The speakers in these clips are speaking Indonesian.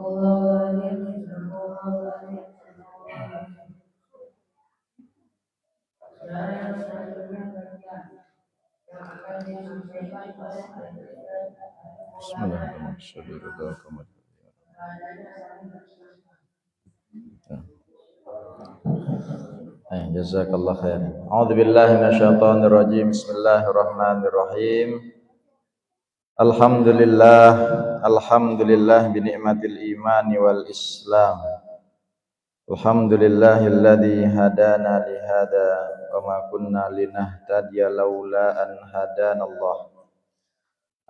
Bismillahirrahmanirrahim. Jazakallah khair. A'udzu billahi minasyaitonir rajim. Bismillahirrahmanirrahim. Alhamdulillah bi ni'matil imani wal islam. Alhamdulillahilladzi hadana li hada wa ma kunna linahtadiya laula an hadanallah.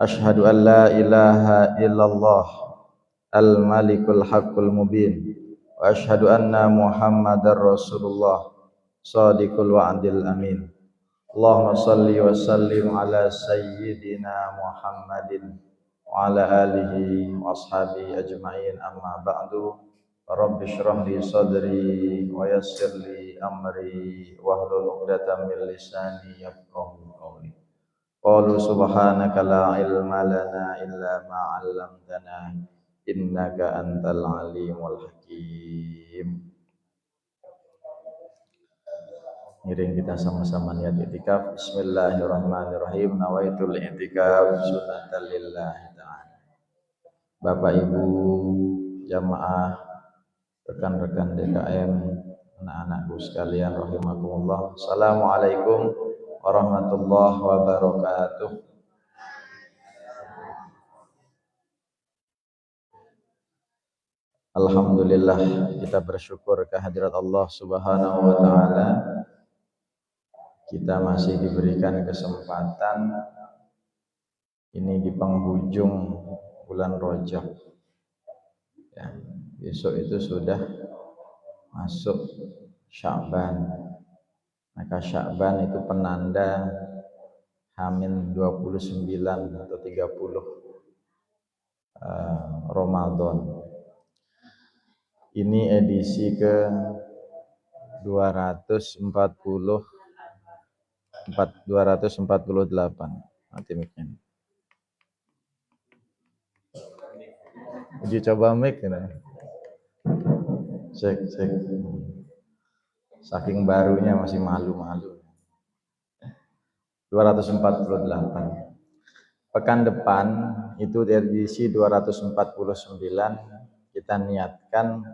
Ashhadu an la ilaha illallah al-malikul haqqul mubin wa ashhadu anna muhammadar rasulullah shadiqul wa'dil amin. Allahumma salli wa sallim ala sayyidina Muhammadin wa ala alihi wa ashabihi ajma'in, amma ba'du. Rabbi shrah li sadri wa yassir li amri wahlul 'uqdatam min lisani yafqahu qawli. Qalu subhanaka la ilma lana illa ma 'allamtana innaka antal alimul hakim. Ngiring kita sama-sama niat i'tikaf. Bismillahirrahmanirrahim. Nawaitul i'tikaf sunatan lillahi ta'ala. Bapak Ibu jamaah, rekan-rekan DKM, anak-anakku sekalian rahimakumullah. Assalamualaikum warahmatullahi wabarakatuh. Alhamdulillah, kita bersyukur kehadirat Allah Subhanahu wa taala. Kita masih diberikan kesempatan ini di penghujung bulan Rajab. Ya, besok itu sudah masuk Sya'ban. Maka Sya'ban itu penanda H-29 atau 30 Ramadan. Ini edisi ke 248. Nanti mic-nya. Uji coba mic ya. Cek. Saking barunya masih malu-malu. 248. Pekan depan itu edisi 249, kita niatkan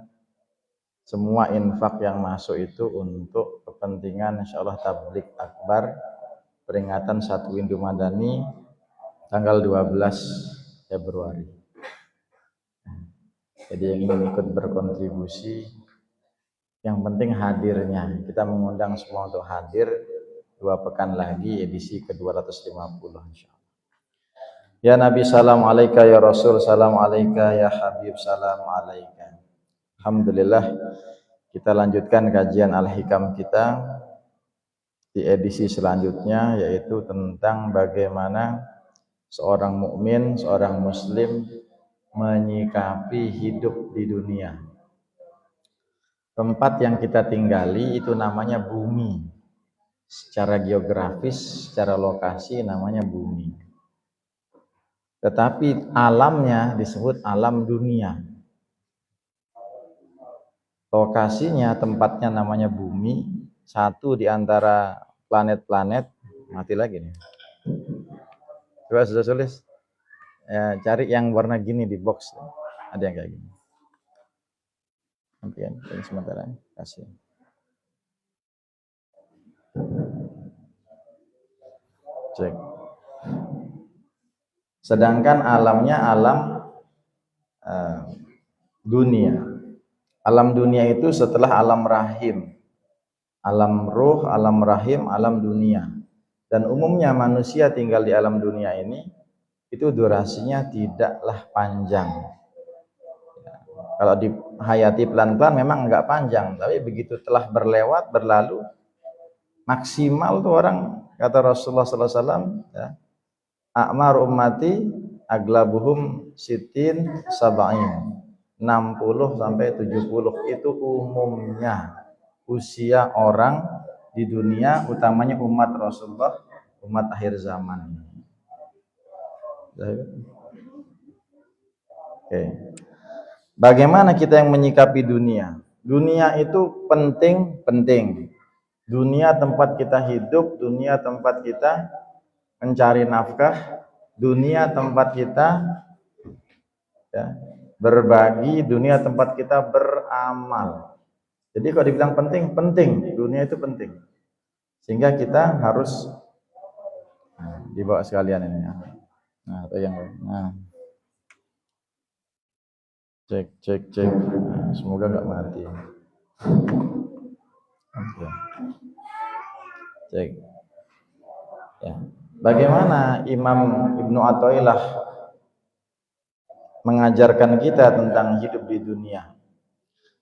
semua infak yang masuk itu untuk kepentingan insyaallah tabligh akbar peringatan 1 Windu Madani tanggal 12 Februari. Jadi yang ingin ikut berkontribusi, yang penting hadirnya. Kita mengundang semua untuk hadir 2 pekan lagi edisi ke-250 insyaallah. Ya Nabi salam alaika, ya Rasul salam alaika, ya Habib salam alaika. Alhamdulillah, kita lanjutkan kajian Al-Hikam kita di edisi selanjutnya, yaitu tentang bagaimana seorang mukmin, seorang muslim menyikapi hidup di dunia. Tempat yang kita tinggali itu namanya bumi. Secara geografis, secara lokasi namanya bumi. Tetapi alamnya disebut alam dunia. Lokasinya, tempatnya namanya bumi, satu di antara planet-planet. Mati lagi nih. Coba sudah tulis. Ya, cari yang warna gini di box. Ada yang kayak gini. Nanti ini sementara kasih. Cek. Sedangkan alamnya alam dunia. Alam dunia itu setelah alam rahim. Alam ruh, alam rahim, alam dunia. Dan umumnya manusia tinggal di alam dunia ini, itu durasinya tidaklah panjang. Kalau dihayati pelan-pelan memang enggak panjang, tapi begitu telah berlalu, maksimal tuh orang, kata Rasulullah SAW, ya, a'mar ummati aglabuhum sitin sab'in, 60 sampai 70 itu umumnya usia orang di dunia, utamanya umat Rasulullah, umat akhir zaman. Oke. Bagaimana kita yang menyikapi dunia? Dunia itu penting. Dunia tempat kita hidup, dunia tempat kita mencari nafkah, dunia tempat kita ya, berbagi, dunia tempat kita beramal. Jadi kalau dibilang penting, dunia itu penting. Sehingga kita harus dibawa sekalian ini. Nah, atau yang cek. Nah, semoga nggak mati. Oke. Cek. Ya. Bagaimana Imam Ibnu Athaillah mengajarkan kita tentang hidup di dunia?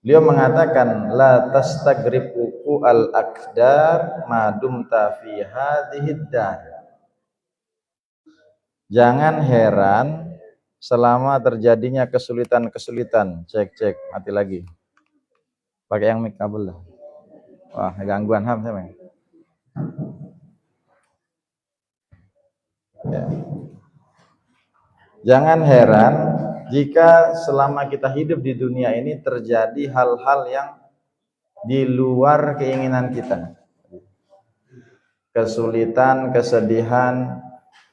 Beliau mengatakan la tastagribu al-aqdar ma dumta fi hadhid dar. Jangan heran selama terjadinya kesulitan. Cek, mati lagi. Pakai yang mic kabel lah. Wah, gangguan ham saya. Ya. Jangan heran jika selama kita hidup di dunia ini terjadi hal-hal yang di luar keinginan kita. Kesulitan, kesedihan,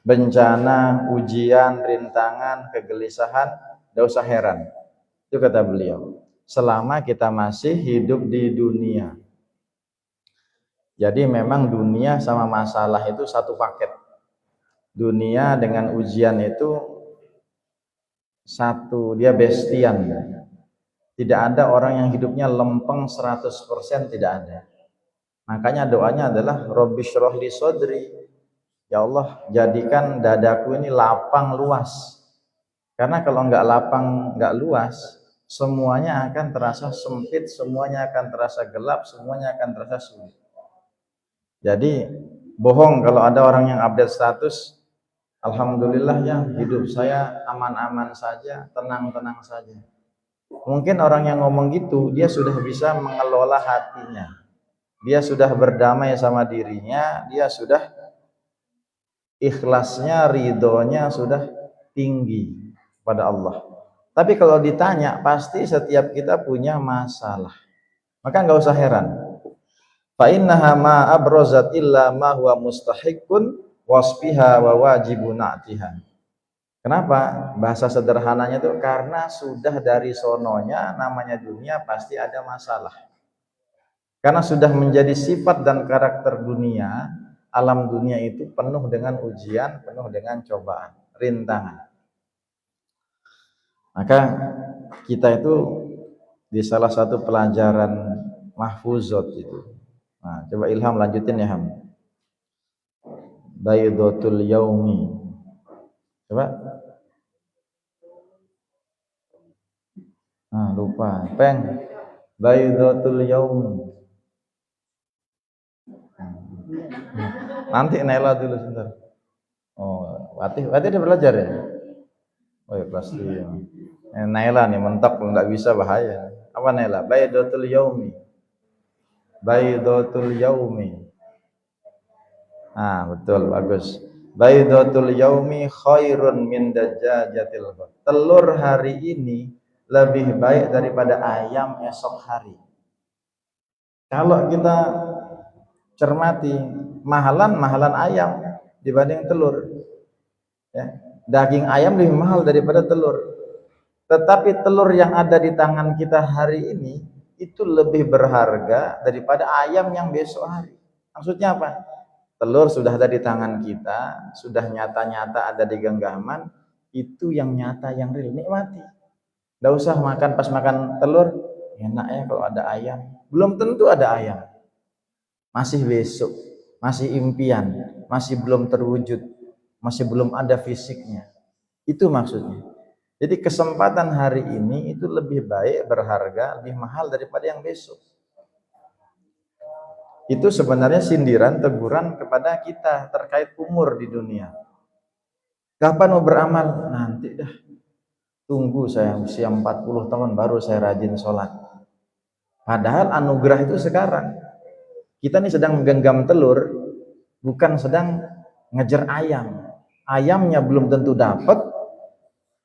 bencana, ujian, rintangan, kegelisahan, tidak usah heran. Itu kata beliau. Selama kita masih hidup di dunia. Jadi memang dunia sama masalah itu satu paket. Dunia dengan ujian itu satu, dia bestian. Tidak ada orang yang hidupnya lempeng 100%, tidak ada. Makanya doanya adalah Rabbi shrah li sadri. Ya Allah, jadikan dadaku ini lapang luas. Karena kalau enggak lapang, enggak luas, semuanya akan terasa sempit, semuanya akan terasa gelap, semuanya akan terasa sulit. Jadi bohong kalau ada orang yang update status, alhamdulillah ya hidup saya aman-aman saja, tenang-tenang saja. Mungkin orang yang ngomong gitu, dia sudah bisa mengelola hatinya. Dia sudah berdamai sama dirinya, dia sudah ikhlasnya, ridhonya sudah tinggi pada Allah. Tapi kalau ditanya, pasti setiap kita punya masalah. Maka nggak usah heran. Fa innaha ma abrozat illa ma huwa mustahiqun wasfiha wa wajibun atiha. Kenapa? Bahasa sederhananya itu karena sudah dari sononya namanya dunia pasti ada masalah. Karena sudah menjadi sifat dan karakter dunia, alam dunia itu penuh dengan ujian, penuh dengan cobaan, rintangan. Maka kita itu di salah satu pelajaran mahfuzot itu. Nah, coba Ilham lanjutin ya Ham. Baydatul yaumi. Coba. Lupa. Peng. Baydatul yaumi. Nanti Naila dulu sebentar. Oh, Watih udah belajar ya? Oh ya kelas 3. Naila nih mentok nggak bisa bahaya. Apa Naila? Baydatul yaumi. Baydatul yaumi. Betul, bagus. Baydatul yaumi khairun min dajjajatil ghad. Telur hari ini lebih baik daripada ayam esok hari. Kalau kita cermati, mahalan ayam dibanding telur. Ya, daging ayam lebih mahal daripada telur. Tetapi telur yang ada di tangan kita hari ini itu lebih berharga daripada ayam yang besok hari. Maksudnya apa? Telur sudah ada di tangan kita, sudah nyata-nyata ada di genggaman, itu yang nyata, yang real, nikmati. Nggak usah makan pas makan telur, enak ya kalau ada ayam. Belum tentu ada ayam. Masih besok, masih impian, masih belum terwujud, masih belum ada fisiknya. Itu maksudnya. Jadi kesempatan hari ini itu lebih baik, berharga, lebih mahal daripada yang besok. Itu sebenarnya sindiran, teguran kepada kita terkait umur di dunia. Kapan mau beramal? Nanti dah. Tunggu saya usia 40 tahun baru saya rajin sholat. Padahal anugerah itu sekarang. Kita ini sedang menggenggam telur, bukan sedang ngejar ayam. Ayamnya belum tentu dapat,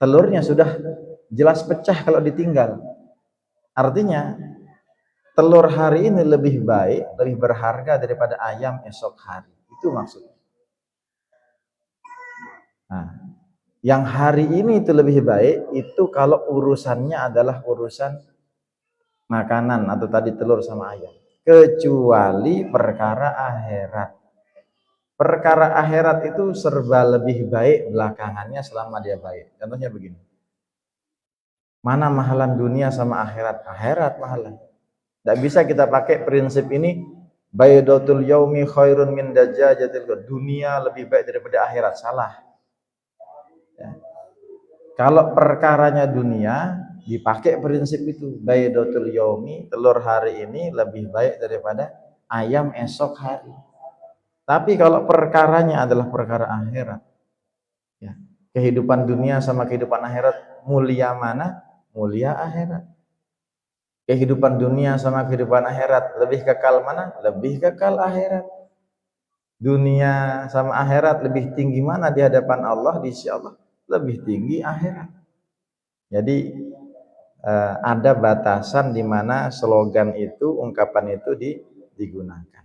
telurnya sudah jelas pecah kalau ditinggal. Artinya telur hari ini lebih baik, lebih berharga daripada ayam esok hari. Itu maksudnya. Nah, yang hari ini itu lebih baik itu kalau urusannya adalah urusan makanan atau tadi telur sama ayam. Kecuali perkara akhirat. Perkara akhirat itu serba lebih baik belakangannya selama dia baik. Contohnya begini. Mana mahalan dunia sama akhirat? Akhirat mahalan. Tidak bisa kita pakai prinsip ini, baydatul yaumi khairun min dajajatil ghad. Dunia lebih baik daripada akhirat. Salah. Ya. Kalau perkaranya dunia, dipakai prinsip itu, baydatul yaumi, telur hari ini lebih baik daripada ayam esok hari. Tapi kalau perkaranya adalah perkara akhirat, ya, kehidupan dunia sama kehidupan akhirat, mulia mana? Mulia akhirat. Kehidupan dunia sama kehidupan akhirat, lebih kekal mana? Lebih kekal akhirat. Dunia sama akhirat lebih tinggi mana di hadapan Allah, di sisi Allah? Lebih tinggi akhirat. Jadi ada batasan di mana slogan itu, ungkapan itu digunakan.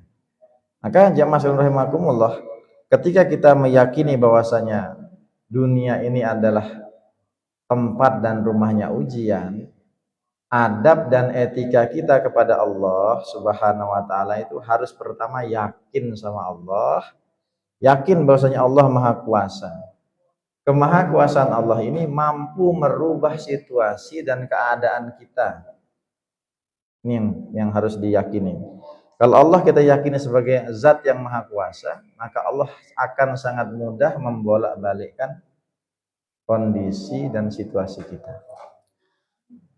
Maka jamaah sekalian rahimakumullah, ketika kita meyakini bahwasanya dunia ini adalah tempat dan rumahnya ujian, adab dan etika kita kepada Allah Subhanahu wa taala itu harus pertama yakin sama Allah, yakin bahwasanya Allah Maha Kuasa. Kemahakuasaan Allah ini mampu merubah situasi dan keadaan kita. Ini yang harus diyakini. Kalau Allah kita yakini sebagai zat yang maha kuasa, maka Allah akan sangat mudah membolak-balikkan kondisi dan situasi kita.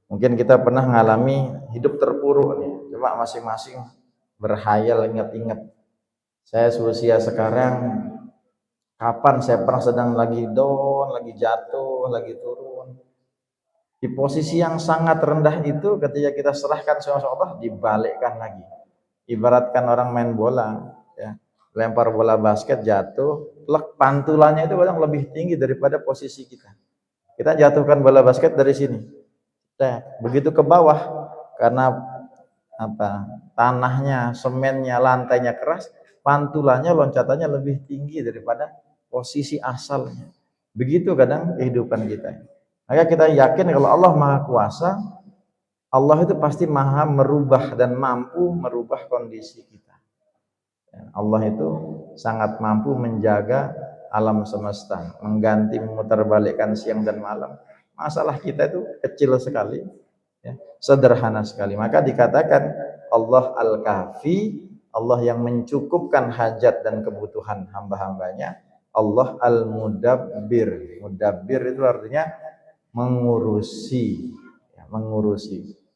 Mungkin kita pernah mengalami hidup terpuruk nih, cuma masing-masing berhayal ingat-ingat. Saya seusia sekarang, kapan saya pernah sedang lagi down, lagi jatuh, lagi turun. Di posisi yang sangat rendah itu ketika kita serahkan sama Allah, dibalikkan lagi. Ibaratkan orang main bola, ya, lempar bola basket jatuh, pantulannya itu kadang lebih tinggi daripada posisi kita. Kita jatuhkan bola basket dari sini, begitu ke bawah karena tanahnya, semennya, lantainya keras, pantulannya, loncatannya lebih tinggi daripada posisi asalnya. Begitu kadang kehidupan kita. Maka kita yakin kalau Allah Maha Kuasa, Allah itu pasti maha merubah dan mampu merubah kondisi kita. Allah itu sangat mampu menjaga alam semesta, mengganti, memutarbalikkan siang dan malam. Masalah kita itu kecil sekali, ya, sederhana sekali. Maka dikatakan Allah Al-Kafi, Allah yang mencukupkan hajat dan kebutuhan hamba-hambanya. Allah Al-Mudabbir. Mudabbir itu artinya mengurusi, ya, mengurusi.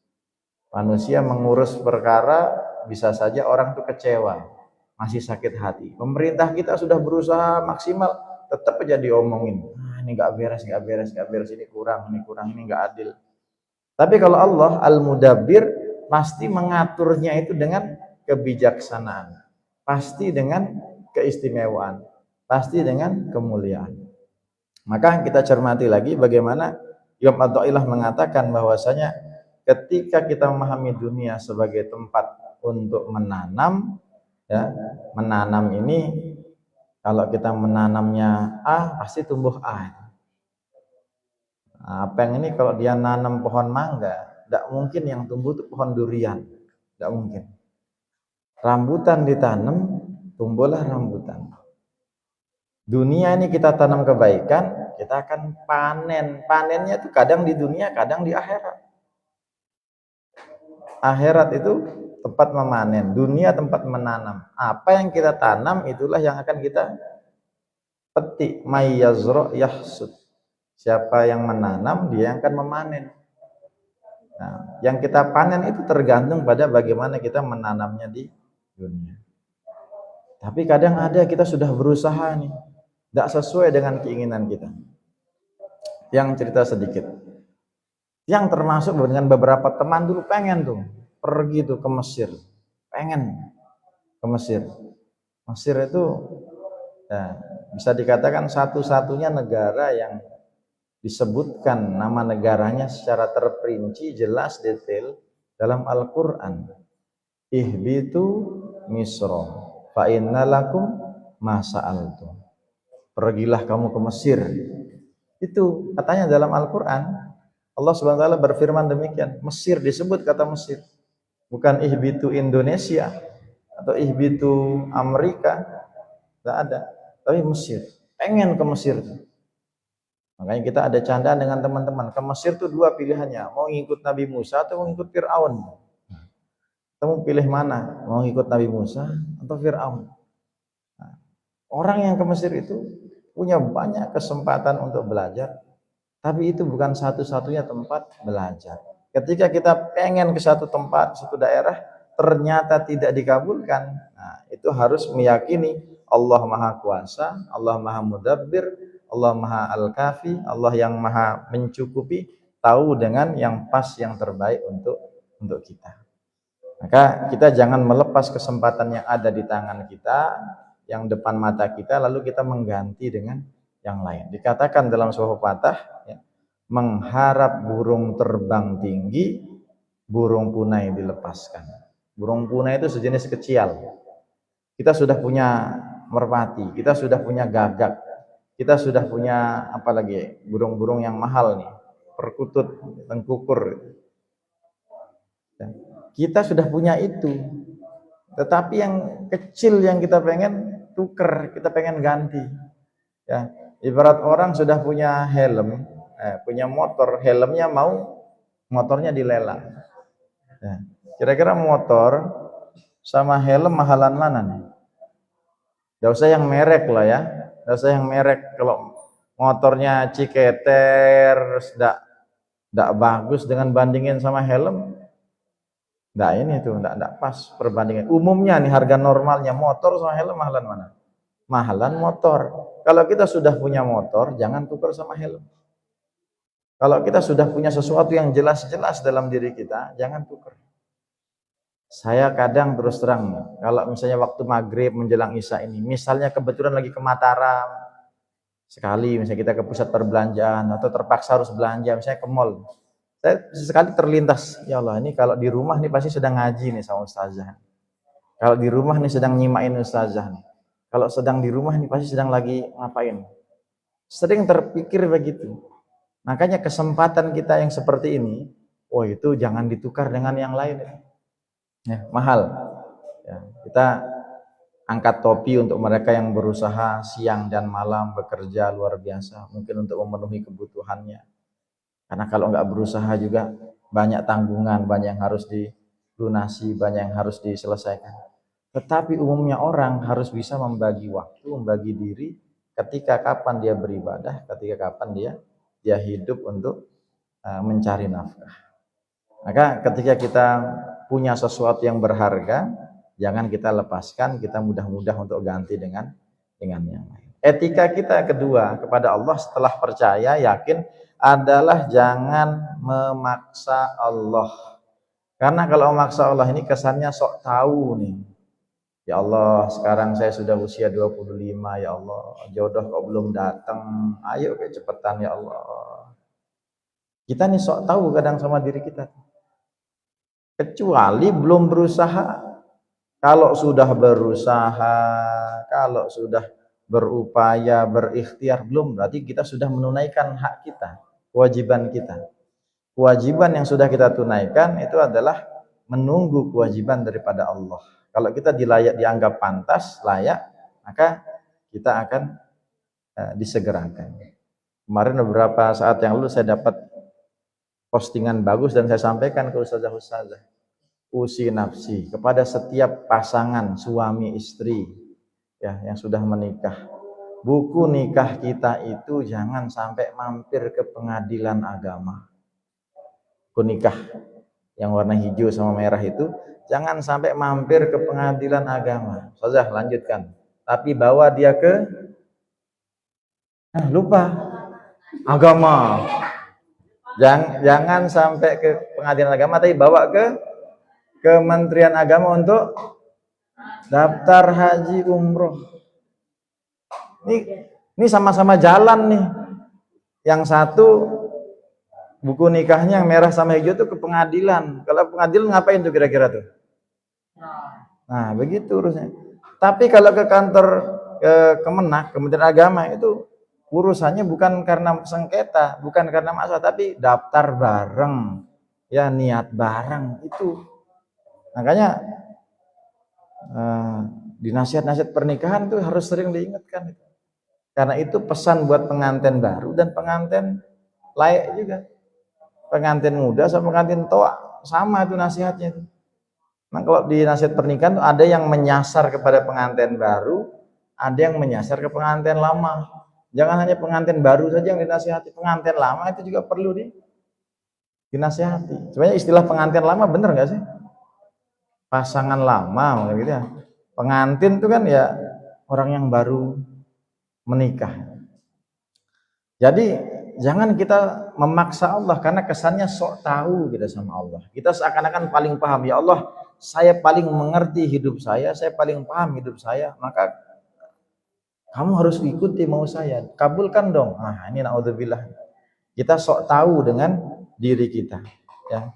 Manusia mengurus perkara, bisa saja orang itu kecewa, masih sakit hati. Pemerintah kita sudah berusaha maksimal, tetap aja diomongin, ini nggak beres, ini kurang, ini nggak adil. Tapi kalau Allah Al-Mudabbir pasti mengaturnya itu dengan kebijaksanaan, pasti dengan keistimewaan, pasti dengan kemuliaan. Maka kita cermati lagi bagaimana Imam Athaillah mengatakan bahwasanya ketika kita memahami dunia sebagai tempat untuk menanam, ya, menanam ini kalau kita menanamnya A pasti tumbuh A. Nah, yang ini kalau dia nanam pohon mangga, tidak mungkin yang tumbuh itu pohon durian, tidak mungkin. Rambutan ditanam, tumbuhlah rambutan. Dunia ini kita tanam kebaikan, kita akan panen. Panennya itu kadang di dunia, kadang di akhirat. Akhirat itu tempat memanen, dunia tempat menanam. Apa yang kita tanam itulah yang akan kita petik. May yazra yahsud. Siapa yang menanam, dia yang akan memanen. Nah, yang kita panen itu tergantung pada bagaimana kita menanamnya di dunia. Tapi kadang ada kita sudah berusaha nih, tidak sesuai dengan keinginan kita. Yang cerita sedikit. Yang termasuk dengan beberapa teman dulu pengen tuh pergi tuh ke Mesir, pengen ke Mesir. Mesir itu, ya, bisa dikatakan satu-satunya negara yang disebutkan nama negaranya secara terperinci, jelas, detail dalam Al-Quran. Ihbitu Misra fa innalakum ma sa'altum. Pergilah kamu ke Mesir. Itu katanya dalam Al-Quran. Allah Subhanahu wa taala berfirman demikian. Mesir disebut kata Mesir. Bukan ihbitu Indonesia atau ihbitu Amerika. Tidak ada. Tapi Mesir. Pengen ke Mesir. Makanya kita ada candaan dengan teman-teman. Ke Mesir tuh dua pilihannya. Mau ngikut Nabi Musa atau mau ngikut Fir'aun. Kamu pilih mana? Mau ngikut Nabi Musa atau Fir'aun? Nah, orang yang ke Mesir itu punya banyak kesempatan untuk belajar. Tapi itu bukan satu-satunya tempat belajar. Ketika kita pengen ke satu tempat, satu daerah, ternyata tidak dikabulkan. Nah, itu harus meyakini Allah Maha Kuasa, Allah Maha Mudabbir, Allah Maha Al-Kafi, Allah yang Maha mencukupi, tahu dengan yang pas, yang terbaik untuk kita. Maka kita jangan melepas kesempatan yang ada di tangan kita, yang depan mata kita, lalu kita mengganti dengan yang lain. Dikatakan dalam sebuah pepatah, ya, mengharap burung terbang tinggi, burung punai dilepaskan. Burung punai itu sejenis kecil. Kita sudah punya merpati, kita sudah punya gagak, kita sudah punya apa lagi, burung-burung yang mahal nih, perkutut, tengkukur. Kita sudah punya itu, tetapi yang kecil yang kita pengen tuker, kita pengen ganti. Ya, ibarat orang sudah punya helm, punya motor, helmnya mau motornya dilelang. Ya, kira-kira motor sama helm mahalan mana nih? Gak usah yang merek lah ya, gak usah yang merek. Kalau motornya ciketer, tidak bagus dengan bandingin sama helm. Nggak ini tuh, nggak pas perbandingan. Umumnya nih harga normalnya motor sama helm mahalan mana? Mahalan motor. Kalau kita sudah punya motor, jangan tukar sama helm. Kalau kita sudah punya sesuatu yang jelas-jelas dalam diri kita, jangan tukar. Saya kadang terus terang, kalau misalnya waktu maghrib menjelang isya ini, misalnya kebetulan lagi ke Mataram, sekali misalnya kita ke pusat perbelanjaan atau terpaksa harus belanja, misalnya ke mall. Saya sekali terlintas, ya Allah, ini kalau di rumah nih pasti sedang ngaji nih sama ustazah. Kalau di rumah nih sedang nyimain ustazah nih. Kalau sedang di rumah nih pasti sedang lagi ngapain. Sering terpikir begitu. Makanya kesempatan kita yang seperti ini, oh itu jangan ditukar dengan yang lain. Ya, mahal. Ya, kita angkat topi untuk mereka yang berusaha siang dan malam bekerja luar biasa, mungkin untuk memenuhi kebutuhannya. Karena kalau nggak berusaha juga banyak tanggungan, banyak yang harus dilunasi, banyak yang harus diselesaikan. Tetapi umumnya orang harus bisa membagi waktu, membagi diri ketika kapan dia beribadah, ketika kapan dia hidup untuk mencari nafkah. Maka ketika kita punya sesuatu yang berharga, jangan kita lepaskan, kita mudah-mudah untuk ganti dengan yang lain. Etika kita kedua kepada Allah setelah percaya, yakin, adalah jangan memaksa Allah. Karena kalau memaksa Allah ini kesannya sok tahu nih. Ya Allah, sekarang saya sudah usia 25, ya Allah, jodoh kok belum datang. Ayo cepetan ya Allah. Kita nih sok tahu kadang sama diri kita. Kecuali belum berusaha. Kalau sudah berusaha, kalau sudah berupaya, berikhtiar, belum, berarti kita sudah menunaikan hak kita. Kewajiban kita. Kewajiban yang sudah kita tunaikan itu adalah menunggu kewajiban daripada Allah. Kalau kita dianggap pantas, layak, maka kita akan disegerakan. Kemarin beberapa saat yang lalu saya dapat postingan bagus dan saya sampaikan ke ustazah-ustazah. Usi nafsi kepada setiap pasangan suami istri ya yang sudah menikah. Buku nikah kita itu jangan sampai mampir ke pengadilan agama. Buku nikah yang warna hijau sama merah itu jangan sampai mampir ke pengadilan agama. Ustazah lanjutkan. Tapi bawa dia ke lupa agama. Jangan sampai ke pengadilan agama, tapi bawa ke Kementerian Agama untuk daftar haji umroh. Ini sama-sama jalan nih. Yang satu buku nikahnya yang merah sama hijau tuh ke pengadilan. Kalau pengadilan ngapain tuh kira-kira tuh? Nah, begitu urusnya. Tapi kalau ke kantor Kemenak, Kementerian Agama itu urusannya bukan karena sengketa, bukan karena masalah, tapi daftar bareng, ya niat bareng itu. Makanya di nasihat-nasihat pernikahan tuh harus sering diingatkan. Karena itu pesan buat pengantin baru dan pengantin layak juga. Pengantin muda sama pengantin tua sama itu nasihatnya itu. Nah, kalau di nasihat pernikahan tuh ada yang menyasar kepada pengantin baru, ada yang menyasar ke pengantin lama. Jangan hanya pengantin baru saja yang dinasihati, pengantin lama itu juga perlu dinasihati. Sebenarnya istilah pengantin lama bener nggak sih? Pasangan lama gitu ya. Pengantin itu kan ya orang yang baru menikah. Jadi jangan kita memaksa Allah karena kesannya sok tahu kita sama Allah. Kita seakan-akan paling paham, ya Allah, saya paling mengerti hidup saya paling paham hidup saya, maka kamu harus ikuti mau saya. Kabulkan dong. Nah, ini naudzubillah. Kita sok tahu dengan diri kita, ya.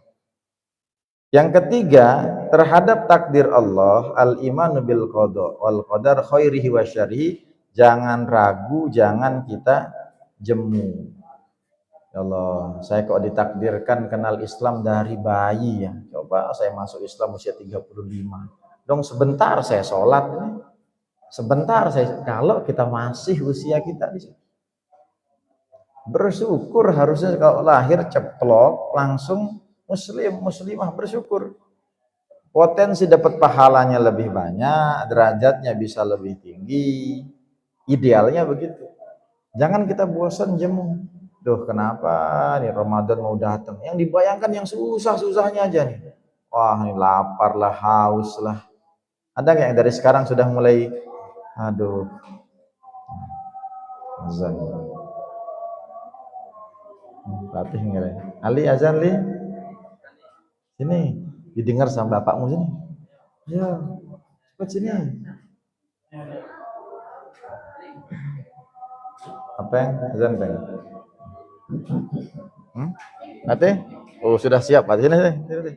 Yang ketiga, terhadap takdir Allah, al-imanu bil qada wal qadar khairihi wa syarrihi, jangan ragu, jangan kita jemu. Ya Allah, saya kok ditakdirkan kenal Islam dari bayi ya. Coba saya masuk Islam usia 35. Dong sebentar saya sholat ini. Sebentar saya, kalau kita masih usia kita di sini. Bersyukur harusnya kalau lahir ceplok langsung muslim, muslimah, bersyukur. Potensi dapat pahalanya lebih banyak, derajatnya bisa lebih tinggi. Idealnya begitu. Jangan kita bosan jemu. Duh, kenapa nih Ramadan mau datang? Yang dibayangkan yang susah-susahnya aja nih. Wah, ini lapar lah, haus lah. Ada nggak yang dari sekarang sudah mulai, aduh, azan. Patih nggak? Ali azan li, sini, didengar sama bapakmu sini. Ya, cepat sini. Apa yang azan bang? Ate? Oh sudah siap, Ate. Sini, sini, sini.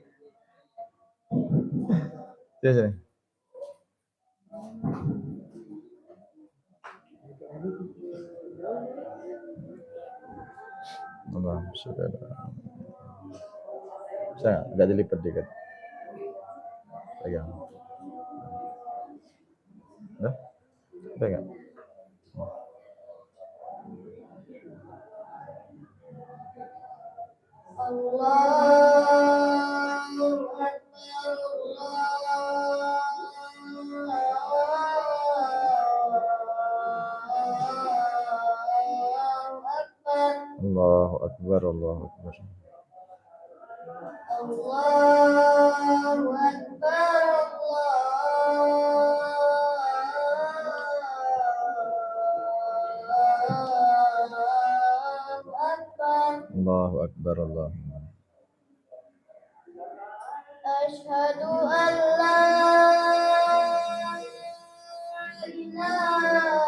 Sini, sini. Allah, sudah. Saya agak dilipat dikit. Pegang. Udah? Pegang. Allahu Akbar, Allahu Akbar, Allahu Akbar. Allahu Akbar, Allahu Akbar, Allahu Akbar. Asyhadu an la ilaha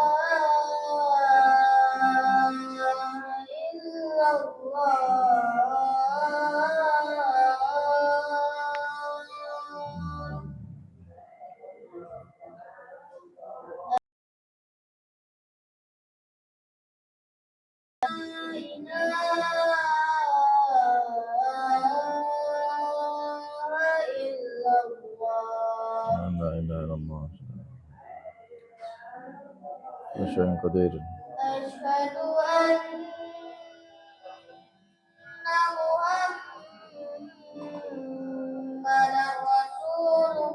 Asyhadu qadir. Asyhadu anna Muhammadar Rasulullah.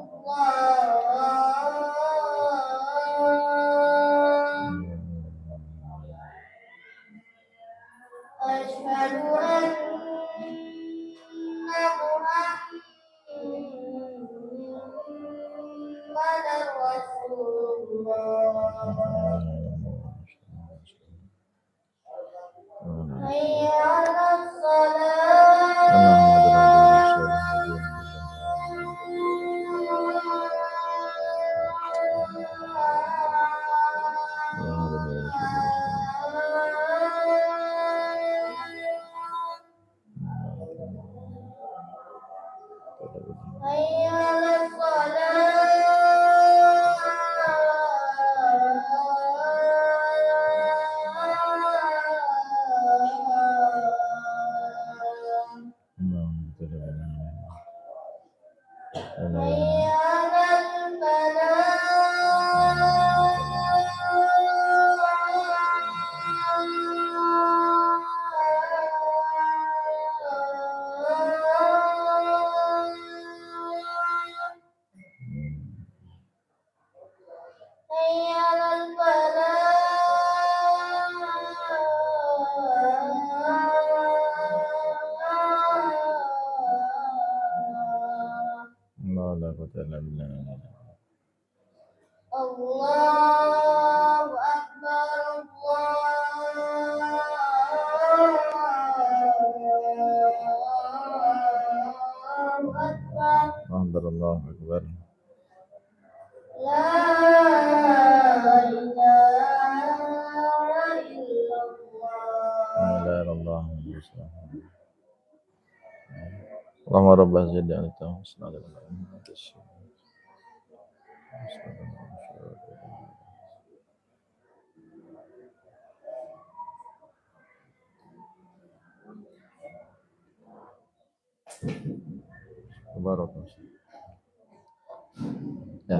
Asyhadu anna Muhammadar Rasulullah. Hayya 'alas salat. حي على الصلاة حي على حي على لا لا قوة إلا بالله. الله أكبر الله أكبر. لا إله إلا الله. اللهم رب زد أنت وصلنا على Ya.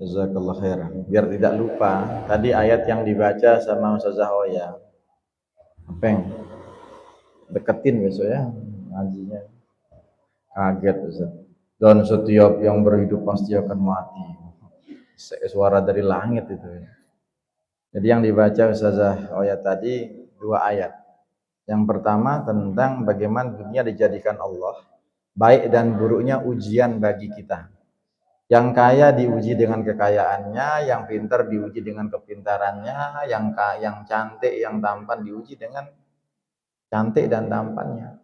Jazakallah khairan. Biar tidak lupa, tadi ayat yang dibaca sama Ustazah Oya. Peng, deketin besok ya ngajinya. Kaget Ustaz. Dan setiap yang berhidup pasti akan mati. Suara dari langit itu. Jadi yang dibaca Ustazah Oya tadi 2 ayat. Yang pertama tentang bagaimana dunia dijadikan Allah, baik dan buruknya ujian bagi kita. Yang kaya diuji dengan kekayaannya, yang pintar diuji dengan kepintarannya, yang cantik, yang tampan diuji dengan cantik dan tampannya.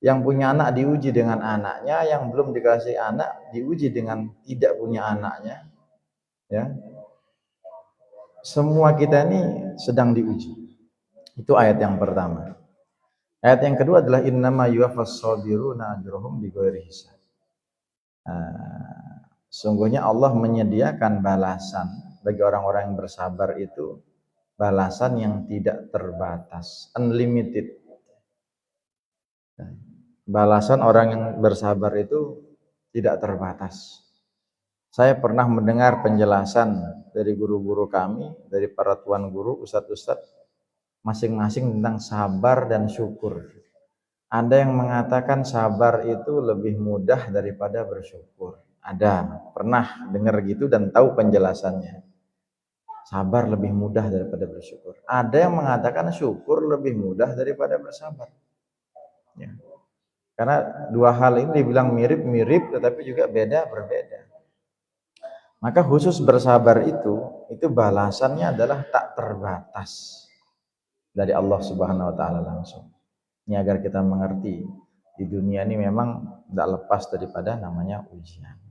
Yang punya anak diuji dengan anaknya, yang belum dikasih anak diuji dengan tidak punya anaknya. Ya. Semua kita ini sedang diuji. Itu ayat yang pertama. Ayat yang kedua adalah innama yuwaffas sabiruna ajrahum bighairi hisab. Sungguhnya Allah menyediakan balasan bagi orang-orang yang bersabar itu balasan yang tidak terbatas, unlimited. Balasan orang yang bersabar itu tidak terbatas. Saya pernah mendengar penjelasan dari guru-guru kami, dari para tuan guru, ustadz-ustadz, masing-masing tentang sabar dan syukur. Ada yang mengatakan sabar itu lebih mudah daripada bersyukur. Ada, pernah dengar gitu dan tahu penjelasannya. Sabar lebih mudah daripada bersyukur. Ada yang mengatakan syukur lebih mudah daripada bersabar. Ya. Karena dua hal ini dibilang mirip-mirip tetapi juga berbeda. Maka khusus bersabar itu balasannya adalah tak terbatas dari Allah Subhanahu wa taala langsung. Ini agar kita mengerti di dunia ini memang tidak lepas daripada namanya ujian.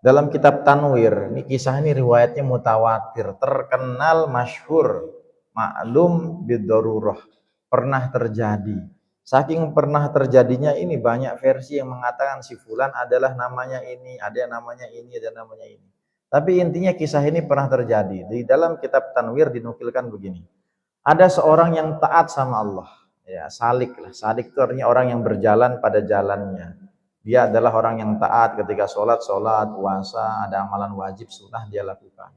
Dalam kitab Tanwir, ini kisah ini riwayatnya mutawatir, terkenal, masyhur, maklum bid-darurah, pernah terjadi. Saking pernah terjadinya ini banyak versi yang mengatakan si fulan adalah namanya ini, ada yang namanya ini, ada yang namanya ini. Tapi intinya kisah ini pernah terjadi. Di dalam kitab Tanwir dinukilkan begini. Ada seorang yang taat sama Allah. Ya, salik lah. Salik itu artinya orang yang berjalan pada jalannya. Dia adalah orang yang taat ketika sholat, puasa, ada amalan wajib, sunnah dia lakukan.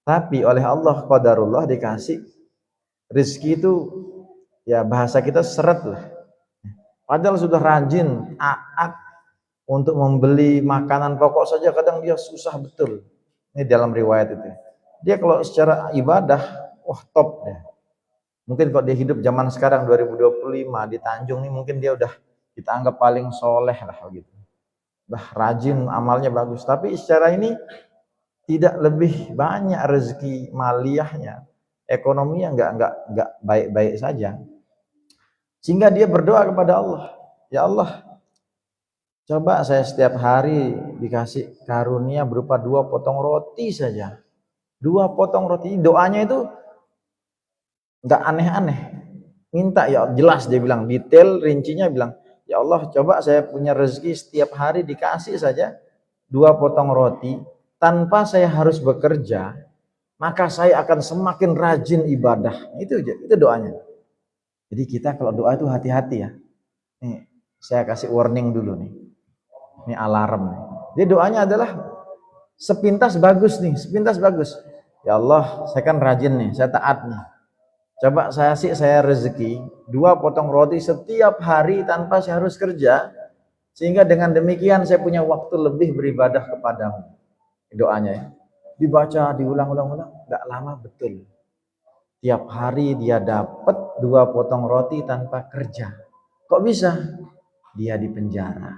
Tapi oleh Allah, qadarullah dikasih rezeki itu, ya bahasa kita seret lah. Padahal sudah rajin, taat untuk membeli makanan pokok saja kadang dia susah betul. Ini dalam riwayat itu. Dia kalau secara ibadah, wah top deh. Mungkin kalau dia hidup zaman sekarang 2025 di Tanjung ini mungkin dia udah kita anggap paling soleh lah gitu. Rajin, amalnya bagus. Tapi secara ini tidak lebih banyak rezeki maliyahnya. Ekonominya enggak baik-baik saja. Sehingga dia berdoa kepada Allah. Ya Allah, coba saya setiap hari dikasih karunia berupa 2 potong roti saja. 2 potong roti. Doanya itu enggak aneh-aneh. Minta ya jelas, dia bilang detail, rincinya bilang, Ya Allah, coba saya punya rezeki setiap hari dikasih saja 2 potong roti tanpa saya harus bekerja, maka saya akan semakin rajin ibadah. Itu doanya. Jadi kita kalau doa itu hati-hati ya. Nih, saya kasih warning dulu nih. Ini alarm nih. Jadi doanya adalah sepintas bagus nih, sepintas bagus. Ya Allah, saya kan rajin nih, saya taat nih. Coba saya rezeki 2 potong roti setiap hari tanpa saya harus kerja, sehingga dengan demikian saya punya waktu lebih beribadah kepadamu. Doanya ya. Dibaca, diulang-ulang, enggak lama betul. Tiap hari dia dapat 2 potong roti tanpa kerja. Kok bisa? Dia di penjara.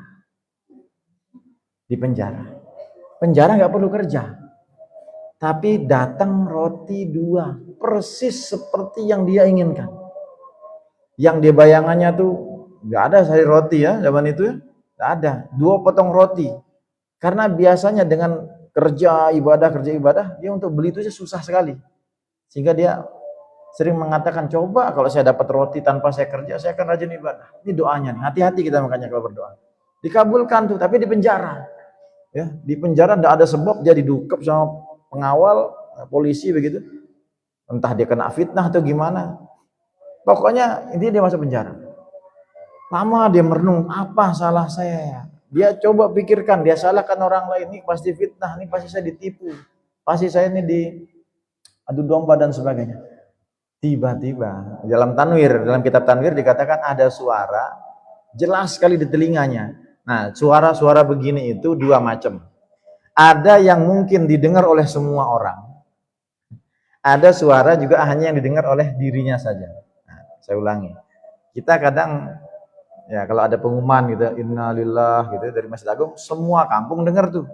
Di penjara. Penjara nggak perlu kerja. Tapi datang roti 2, persis seperti yang dia inginkan. Yang dia bayangannya tuh nggak ada sehari roti ya zaman itu ya, nggak ada. 2 potong roti. Karena biasanya dengan kerja ibadah, dia untuk beli itu susah sekali. Sehingga dia sering mengatakan, coba kalau saya dapat roti tanpa saya kerja, saya akan rajin ibadah. Ini doanya nih, hati-hati kita makanya kalau berdoa. Dikabulkan tuh, tapi di penjara. Ya, di penjara enggak ada sebab, dia didukep sama pengawal, polisi begitu. Entah dia kena fitnah atau gimana. Pokoknya intinya dia masuk penjara. Lama dia merenung, apa salah saya ya? Dia coba pikirkan, dia salahkan orang lain, ini pasti fitnah, ini pasti saya ditipu. Pasti saya ini adu domba dan sebagainya. Tiba-tiba dalam kitab Tanwir dikatakan ada suara jelas sekali di telinganya. Nah, suara-suara begini itu 2 macam. Ada yang mungkin didengar oleh semua orang. Ada suara juga hanya yang didengar oleh dirinya saja. Nah, saya ulangi. Kita kadang ya kalau ada pengumuman gitu, innalillah gitu dari Masjid Agung, semua kampung dengar tuh.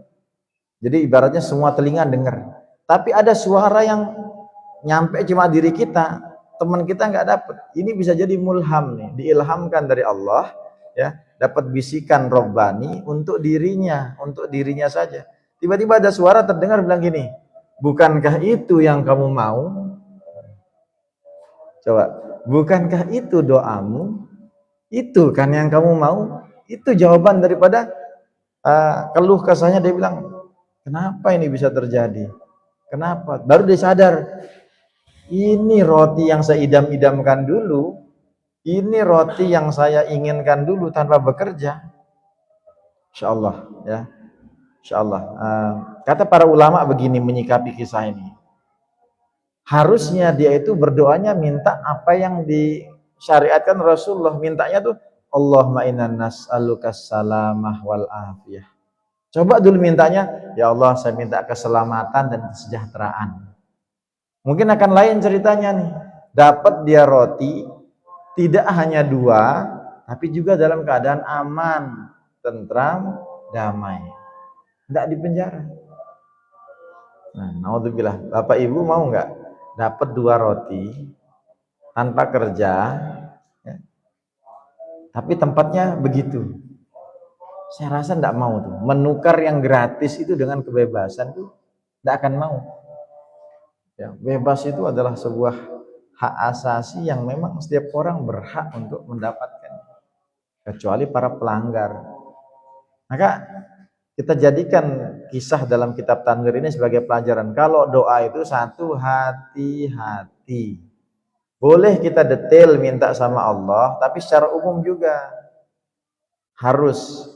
Jadi ibaratnya semua telinga dengar. Tapi ada suara yang nyampe cuma diri kita, teman kita nggak dapat. Ini bisa jadi mulham nih, diilhamkan dari Allah ya, dapat bisikan robbani untuk dirinya saja. Tiba-tiba ada suara terdengar bilang gini, bukankah itu yang kamu mau? Coba, bukankah itu doamu? Itu kan yang kamu mau? Itu jawaban daripada keluh kesahnya. Dia bilang, kenapa ini bisa terjadi? Kenapa? Baru dia sadar, ini roti yang saya idam-idamkan dulu, ini roti yang saya inginkan dulu tanpa bekerja. Insya Allah ya, Insya Allah. Kata para ulama begini menyikapi kisah ini, harusnya dia itu berdoanya minta apa yang disyariatkan Rasulullah. Mintanya tuh Allahumma inna nas'alukas salamah wal afiyah. Coba dulu mintanya, ya Allah saya minta keselamatan dan kesejahteraan. Mungkin akan lain ceritanya nih. Dapat dia roti, tidak hanya 2, tapi juga dalam keadaan aman, tentram, damai. Tidak di penjara. Nah, naudzubillah. Bapak Ibu mau nggak dapat 2 roti tanpa kerja, ya, tapi tempatnya begitu? Saya rasa tidak mau tuh. Menukar yang gratis itu dengan kebebasan tuh tidak akan mau. Ya, bebas itu adalah sebuah hak asasi yang memang setiap orang berhak untuk mendapatkan, kecuali para pelanggar. Maka kita jadikan kisah dalam kitab Tanwir ini sebagai pelajaran. Kalau doa itu satu, hati-hati. Boleh kita detail minta sama Allah, tapi secara umum juga harus.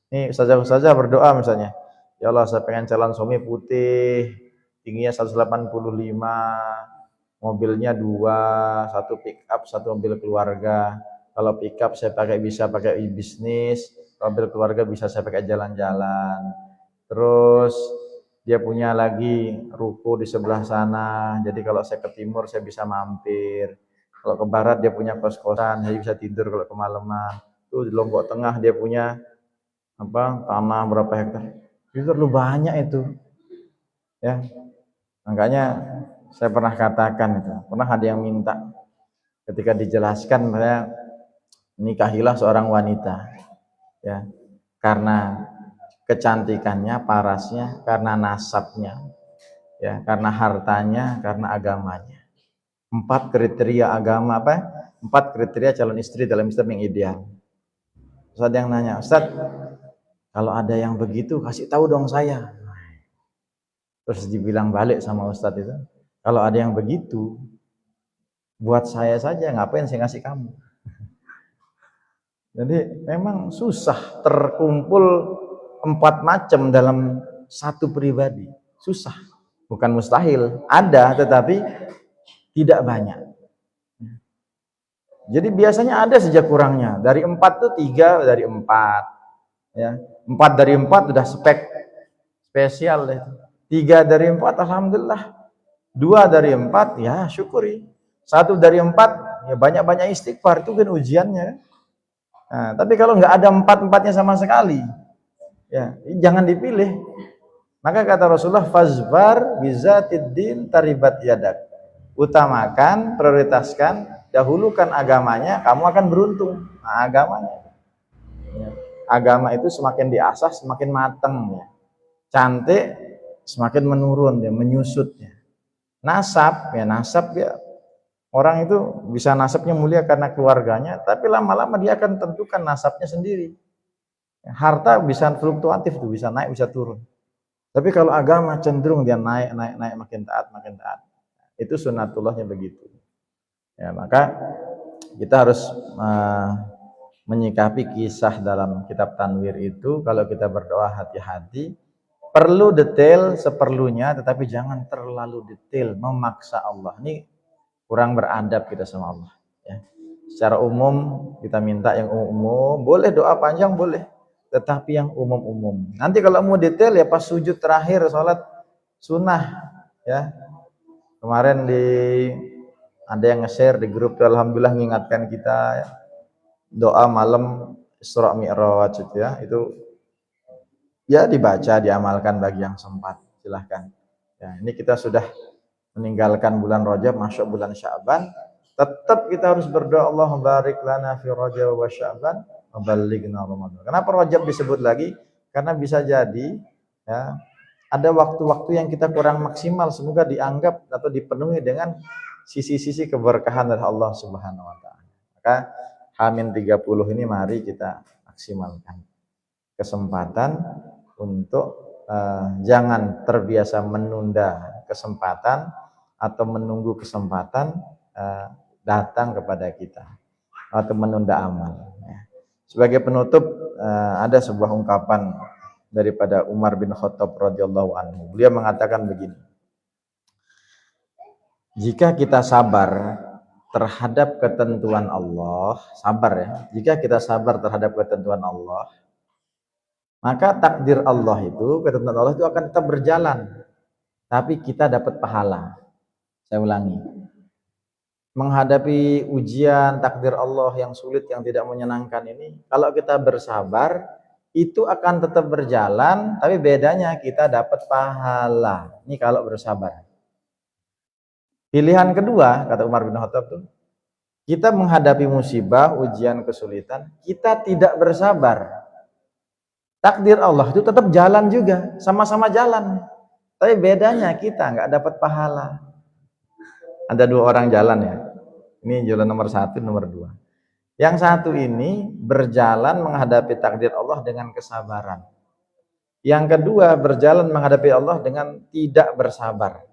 Nih ustazah berdoa misalnya, ya Allah saya pengen calon suami putih, tingginya 185, mobilnya 2, 1 pick up, 1 mobil keluarga. Kalau pick up saya bisa pakai bisnis, mobil keluarga bisa saya pakai jalan-jalan. Terus dia punya lagi ruko di sebelah sana, jadi kalau saya ke timur saya bisa mampir. Kalau ke barat dia punya kos-kosan, saya bisa tidur kalau kemalaman. Tuh di Lombok Tengah dia punya tanah berapa hektar. Itu terlalu banyak itu. Ya. Makanya saya pernah katakan itu, pernah ada yang minta ketika dijelaskan, saya nikahilah seorang wanita ya, karena kecantikannya, parasnya, karena nasabnya ya, karena hartanya, karena agamanya. 4 kriteria agama 4 kriteria calon istri dalam Islam yang ideal. Terus ada yang nanya, Ustaz, kalau ada yang begitu kasih tahu dong saya. Terus dibilang balik sama Ustaz itu, kalau ada yang begitu buat saya saja, ngapain saya ngasih kamu. Jadi memang susah terkumpul 4 macam dalam satu pribadi. Susah. Bukan mustahil. Ada tetapi tidak banyak. Jadi biasanya ada saja kurangnya. Dari 4 tuh 3 dari 4. Ya. 4 dari 4 sudah spesial. 3 dari 4 alhamdulillah. 2 dari 4 ya syukuri. 1 dari 4 ya banyak-banyak istighfar. Itu kan ujiannya. Nah, tapi kalau nggak ada 4-4-nya sama sekali, ya jangan dipilih. Maka kata Rasulullah, fazbar bizatiddin taribat yadak. Utamakan, prioritaskan, dahulukan agamanya, kamu akan beruntung. Nah, agamanya. Ya. Agama itu semakin diasah, semakin matang. Ya. Cantik, semakin menurun, ya, menyusut. Ya. Nasab ya. Orang itu bisa nasabnya mulia karena keluarganya, tapi lama-lama dia akan tentukan nasabnya sendiri. Harta bisa fluktuatif tuh, bisa naik, bisa turun. Tapi kalau agama cenderung dia naik, makin taat. Itu sunatullahnya begitu. Ya, maka kita harus menyikapi kisah dalam kitab Tanwir itu. Kalau kita berdoa hati-hati, perlu detail seperlunya, tetapi jangan terlalu detail memaksa Allah. Ini kurang beradab kita sama Allah. Ya. Secara umum kita minta yang umum, boleh doa panjang boleh, tetapi yang umum-umum. Nanti kalau mau detail ya pas sujud terakhir sholat sunnah. Ya. Kemarin ada yang nge-share di grup, alhamdulillah mengingatkan kita ya, doa malam Isra Mi'raj itu ya, itu ya dibaca, diamalkan bagi yang sempat. Silahkan. Ya, ini kita sudah meninggalkan bulan Rajab, masuk bulan Sya'ban, tetap kita harus berdoa, Allah barik lana fi Rajab wa Sya'ban wa ballighna Ramadan. Kenapa Rajab disebut lagi? Karena bisa jadi ya ada waktu-waktu yang kita kurang maksimal, semoga dianggap atau dipenuhi dengan sisi-sisi keberkahan dari Allah Subhanahu wa taala. Maka H-30 ini mari kita maksimalkan kesempatan untuk jangan terbiasa menunda kesempatan atau menunggu kesempatan datang kepada kita atau menunda amal. Sebagai penutup ada sebuah ungkapan daripada Umar bin Khattab radhiyallahu anhu. Beliau mengatakan begini: jika kita sabar terhadap ketentuan Allah, sabar ya. Jika kita sabar terhadap ketentuan Allah, maka takdir Allah itu, ketentuan Allah itu akan tetap berjalan, tapi kita dapat pahala. Saya ulangi, menghadapi ujian takdir Allah yang sulit, yang tidak menyenangkan ini, kalau kita bersabar, itu akan tetap berjalan, tapi bedanya kita dapat pahala. Ini kalau bersabar. Pilihan kedua, kata Umar bin Khattab tuh, kita menghadapi musibah, ujian, kesulitan, kita tidak bersabar. Takdir Allah itu tetap jalan juga, sama-sama jalan. Tapi bedanya kita nggak dapat pahala. Ada 2 orang jalan ya. Ini jalan nomor 1, nomor 2. Yang satu ini berjalan menghadapi takdir Allah dengan kesabaran. Yang kedua berjalan menghadapi Allah dengan tidak bersabar.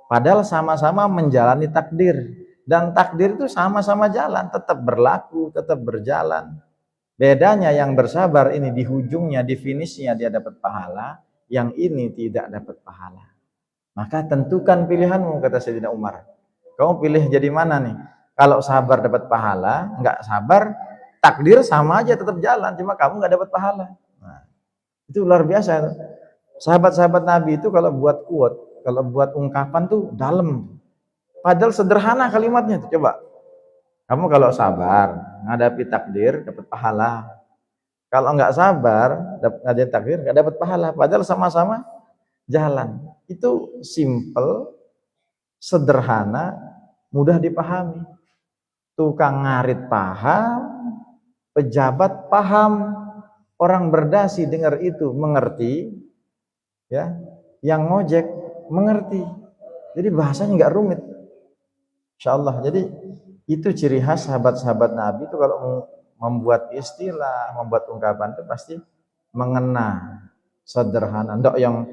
Padahal sama-sama menjalani takdir. Dan takdir itu sama-sama jalan, tetap berlaku, tetap berjalan. Bedanya yang bersabar ini di ujungnya, di finishnya dia dapat pahala, yang ini tidak dapat pahala. Maka tentukan pilihanmu, kata Sayyidina Umar. Kamu pilih jadi mana nih? Kalau sabar dapat pahala, enggak sabar, takdir sama aja tetap jalan, cuma kamu enggak dapat pahala. Nah, itu luar biasa. Sahabat-sahabat Nabi itu kalau buat quote, kalau buat ungkapan tuh dalam. Padahal sederhana kalimatnya tuh, coba. Kamu kalau sabar, menghadapi takdir, dapat pahala. Kalau enggak sabar, menghadapi takdir, enggak dapat pahala. Padahal sama-sama jalan. Itu simple, sederhana, mudah dipahami. Tukang ngarit paham, pejabat paham, orang berdasi dengar itu mengerti, ya, yang ngojek mengerti. Jadi bahasanya nggak rumit, insyaallah. Jadi itu ciri khas sahabat-sahabat Nabi itu kalau membuat istilah, membuat ungkapan itu pasti mengena, sederhana. Enggak yang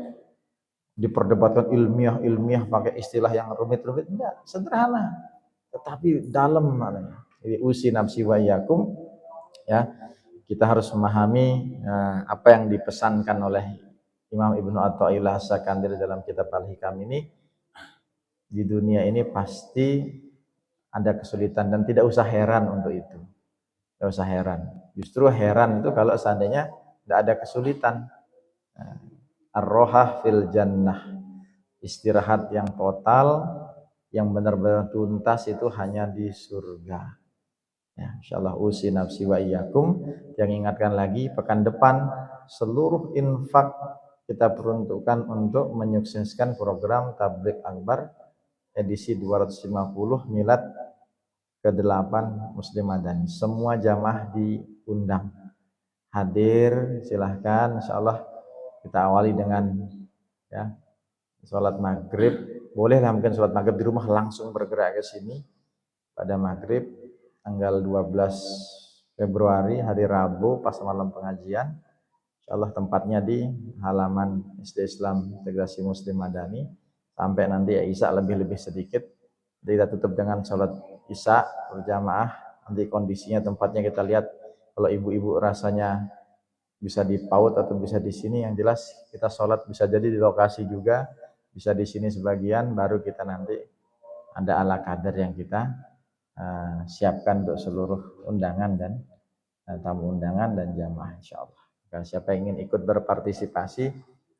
diperdebatkan ilmiah pakai istilah yang rumit-rumit, enggak, sederhana tetapi dalam maknanya. Jadi usi nafsi wa iyyakum, ya, kita harus memahami apa yang dipesankan oleh Imam Ibnu Athaillah As-Sakandari dalam kitab Al-Hikam ini. Di dunia ini pasti ada kesulitan dan tidak usah heran untuk itu. Tidak usah heran. Justru heran itu kalau seandainya tidak ada kesulitan. Ar-rohah fil jannah. Istirahat yang total, yang benar-benar tuntas itu hanya di surga. Ya, insyaallah usi nafsi wa iyyakum. Yang ingatkan lagi, pekan depan seluruh infak kita peruntukkan untuk menyukseskan program Tabligh Akbar edisi 250 milad ke-8 Muslim Madani. Semua jamaah diundang. Hadir, silahkan. Insyaallah kita awali dengan ya sholat maghrib. Bolehlah mungkin sholat maghrib di rumah langsung bergerak ke sini pada maghrib tanggal 12 Februari hari Rabu pas malam pengajian. Insyaallah tempatnya di halaman SD Islam Integrasi Muslim Madani sampai nanti ya Isya lebih sedikit. Jadi kita tutup dengan sholat Isya berjamaah. Nanti kondisinya tempatnya kita lihat, kalau ibu-ibu rasanya bisa di PAUD atau bisa di sini, yang jelas kita sholat bisa jadi di lokasi juga, bisa di sini sebagian, baru kita nanti ada ala kadar yang kita siapkan untuk seluruh undangan dan tamu undangan dan jamaah insyaallah. Kalau siapa yang ingin ikut berpartisipasi,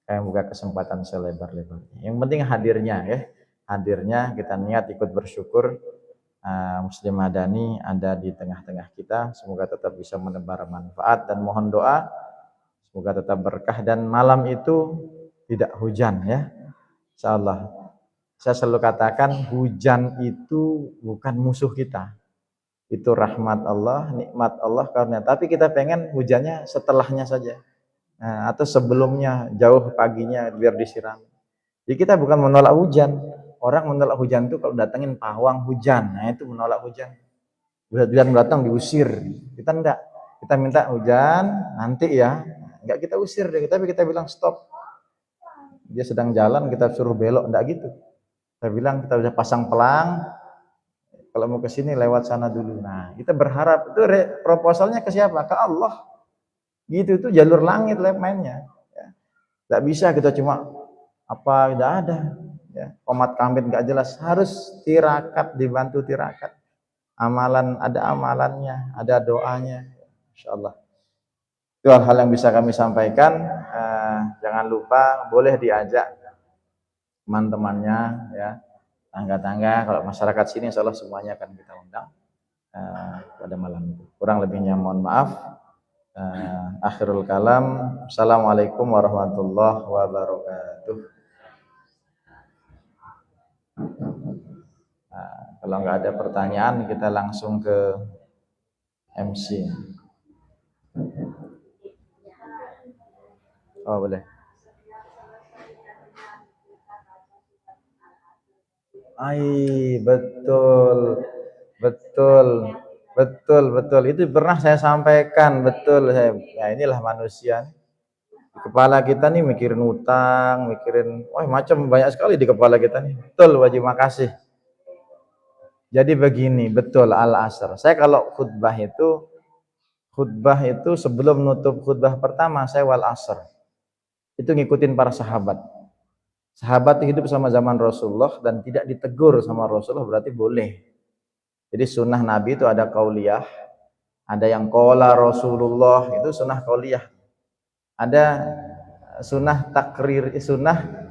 saya buka kesempatan selebar-lebarnya. Yang penting hadirnya ya. Hadirnya kita niat ikut bersyukur Muslim Madani ada di tengah-tengah kita. Semoga tetap bisa menebar manfaat dan mohon doa semoga tetap berkah dan malam itu tidak hujan ya. Insyaallah. Saya selalu katakan hujan itu bukan musuh kita. Itu rahmat Allah, nikmat Allah karunia. Tapi kita pengen hujannya setelahnya saja. Nah, atau sebelumnya, jauh paginya biar disiram. Jadi kita bukan menolak hujan. Orang menolak hujan itu kalau datangin pawang hujan. Nah, itu menolak hujan. Hujan datang diusir. Kita enggak. Kita minta hujan nanti ya. Enggak kita usir deh, tapi kita bilang stop. Dia sedang jalan kita suruh belok, enggak gitu. Kita bilang kita udah pasang pelang, kalau mau ke sini lewat sana dulu. Nah, kita berharap itu proposalnya ke siapa? Ke Allah. Gitu itu jalur langit mainnya. Ya. Tidak bisa kita cuma apa tidak ada. Ya. Komat kambing nggak jelas. Harus tirakat, dibantu tirakat. Amalan ada amalannya, ada doanya. Insyaallah. Itu hal yang bisa kami sampaikan. Jangan lupa boleh diajak teman-temannya ya, tangga-tangga. Kalau masyarakat sini insyaallah semuanya akan kita undang pada malam itu. Kurang lebihnya mohon maaf. Akhirul kalam. Assalamualaikum warahmatullahi wabarakatuh. Kalau nggak ada pertanyaan kita langsung ke MC. Oh boleh. Betul. Itu pernah saya sampaikan, betul. Ya inilah manusia. Di kepala kita nih mikirin utang, mikirin, macam banyak sekali di kepala kita nih. Betul, wajib makasih. Jadi begini, betul al-asr. Saya kalau khutbah itu sebelum nutup khutbah pertama saya wal asr. Itu ngikutin para sahabat. Sahabat hidup sama zaman Rasulullah dan tidak ditegur sama Rasulullah berarti boleh. Jadi sunnah Nabi itu ada qauliyah, ada yang qala Rasulullah itu sunnah qauliyah. Ada sunnah takrir, sunnah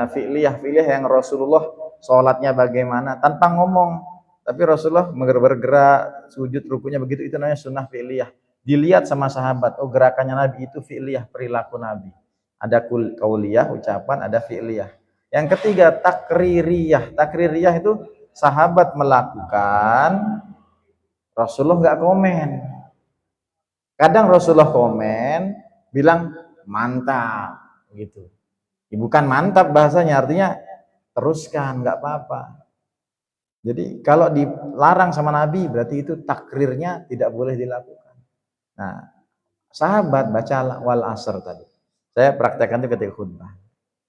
fi'liyah yang Rasulullah sholatnya bagaimana tanpa ngomong, tapi Rasulullah bergerak sujud rukunya begitu, itu namanya sunnah fi'liyah. Dilihat sama sahabat, oh gerakannya Nabi itu fi'liyah, perilaku Nabi. Ada qauliyah, ucapan, ada fi'liyah. Yang ketiga takririyah. Takririyah itu sahabat melakukan, Rasulullah nggak komen. Kadang Rasulullah komen, bilang mantap gitu. Bukan mantap bahasanya, artinya teruskan, nggak apa-apa. Jadi kalau dilarang sama Nabi berarti itu takrirnya tidak boleh dilakukan. Nah, sahabat baca wal asr tadi. Saya praktekkan itu ketika khutbah.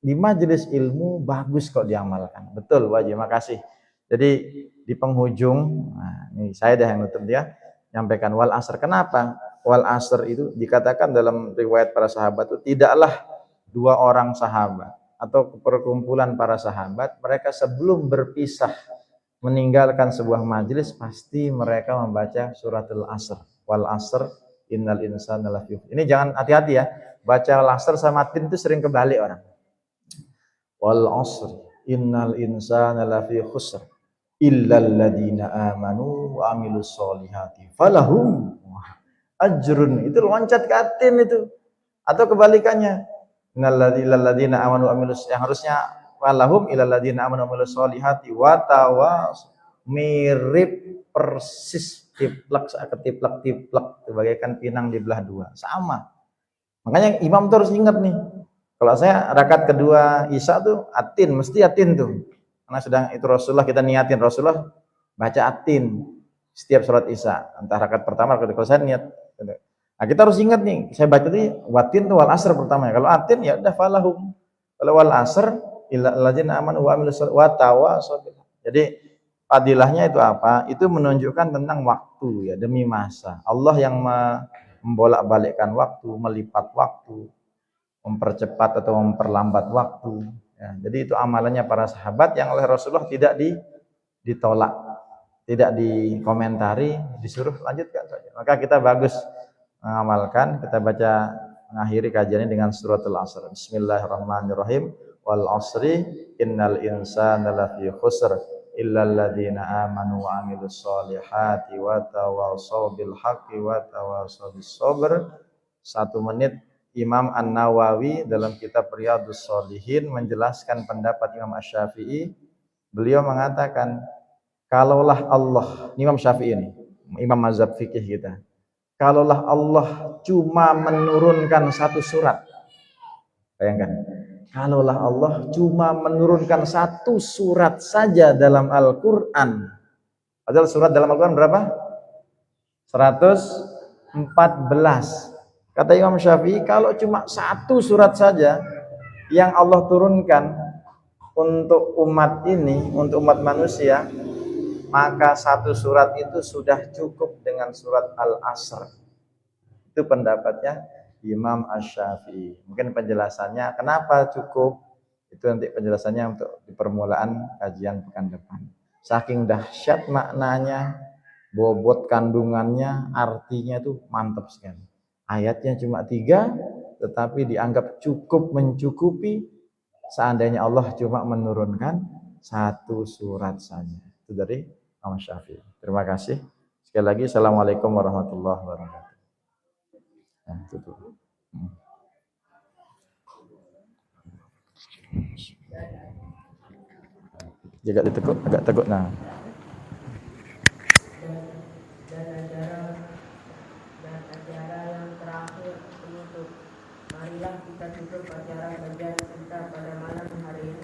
Di majelis ilmu bagus kok diamalkan. Betul, wajib. Makasih. Jadi di penghujung, nah, ini saya dah yang nutup dia, nyampaikan wal asr. Kenapa? Wal asr itu dikatakan dalam riwayat para sahabat itu tidaklah dua orang sahabat atau perkumpulan para sahabat mereka sebelum berpisah meninggalkan sebuah majelis pasti mereka membaca suratul asr. Wal asr innal insana lafi. Ini jangan hati-hati ya. Baca wal asr sama tin itu sering kebalik orang. Wal asr innal insana lafi khusr illal ladzina amanu wa amilus solihati falahum ajrun. Itu loncat ke atin itu. Atau kebalikannya. Innal ladzina amanu wa amilus, yang harusnya walahum ilal ladzina amanu wa amilus solihati wa tawas, mirip persis tiplak ketiplak-tiplak bagaikan pinang dibelah dua. Sama. Makanya imam tuh harus ingat nih. Kalau saya rakaat kedua Isya tuh atin, mesti atin tuh. Karena sedang itu Rasulullah, kita niatin Rasulullah baca atin setiap sholat Isya. Entah rakaat pertama, rakaat kedua saya niat. Nah, kita harus ingat nih, saya baca nih watin tuh wal asr pertama. Kalau atin ya udah falahum. Kalau wal asr illal ladzina amanu wa amilus wa tawasaw. Jadi fadilahnya itu apa? Itu menunjukkan tentang waktu ya, demi masa. Allah yang membolak-balikkan waktu, melipat waktu, mempercepat atau memperlambat waktu. Ya, jadi itu amalannya para sahabat yang oleh Rasulullah tidak ditolak, tidak dikomentari, disuruh lanjutkan saja. Maka kita bagus mengamalkan. Kita baca mengakhiri kajian ini dengan suratul asr. Bismillahirrahmanirrahim. Wal asri innal insana lafi khusr illal ladzina amanu wa amilus solihati wa tawasaw bil haqqi wa tawasaw bis sabr. 1 menit. Imam An-Nawawi dalam kitab Riyadhus Shalihin menjelaskan pendapat Imam Asy-Syafi'i. Beliau mengatakan, kalaulah Allah, Imam Syafi'i ini, imam mazhab fikih kita, kalaulah Allah cuma menurunkan 1 surat, bayangkan, kalaulah Allah cuma menurunkan 1 surat saja dalam Al-Quran, padahal surat dalam Al-Quran berapa? 114. Kata Imam Syafi'i, kalau cuma 1 surat saja yang Allah turunkan untuk umat ini, untuk umat manusia, maka 1 surat itu sudah cukup dengan surat Al-Asr. Itu pendapatnya Imam Asy-Syafi'i. Mungkin penjelasannya kenapa cukup, itu nanti penjelasannya untuk di permulaan kajian pekan depan. Saking dahsyat maknanya, bobot kandungannya, artinya itu mantap sekali. Ayatnya cuma 3, tetapi dianggap cukup mencukupi seandainya Allah cuma menurunkan 1 surat saja. Itu dari Imam Syafi'i. Terima kasih. Sekali lagi, Assalamualaikum warahmatullahi wabarakatuh. Nah, tutup. Agak ditekuk, agak teguk. Nah. Marilah kita tutup acara kajian kita pada malam hari ini.